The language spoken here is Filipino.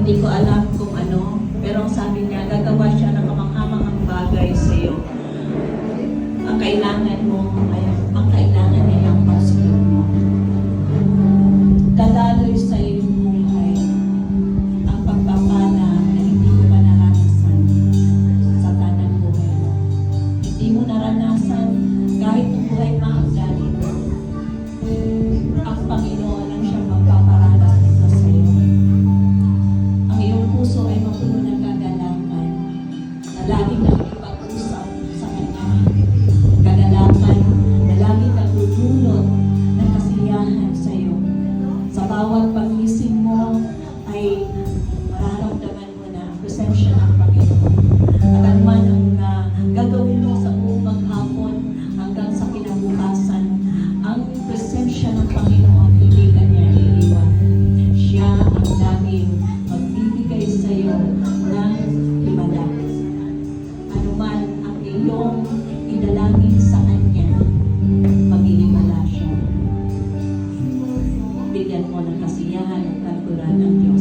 Hindi ko alam kung ano, pero ang sabi niya, gagawa siya ng kamanghamanghang bagay sa iyo. Ang kailangan mo, ang kailangan niya ang pagsunod mo. Dadaloy sa iyong buhay ang pagpapala na hindi mo pa naranasan sa tanang buhay mo. Hindi mo naranasan kahit ang buhay maanggalit. Ang Panginoon ang siyang magpaparanas nito sa iyo. Ang iyong puso ay mapuno ng kagalakan na laging nakikipag-usap sa Kanya. Kagalakan na laging nagdudulot ng kasiyahan sa iyo. Sa bawat pagising mo ay mararamdaman mo na ang presensya ng Panginoon. At anuman ang gagawin mo sa buong maghapon hanggang sa kinabukasan, ang presensya ng Panginoon hindi ka niya iiwan. Siya ang laging magbibigay sa iyo ng himala. Anuman ang iyong idalangin sa Kanya, maghihimala siya. Bigyan mo ng kasiyahan at kalkulan ng Diyos.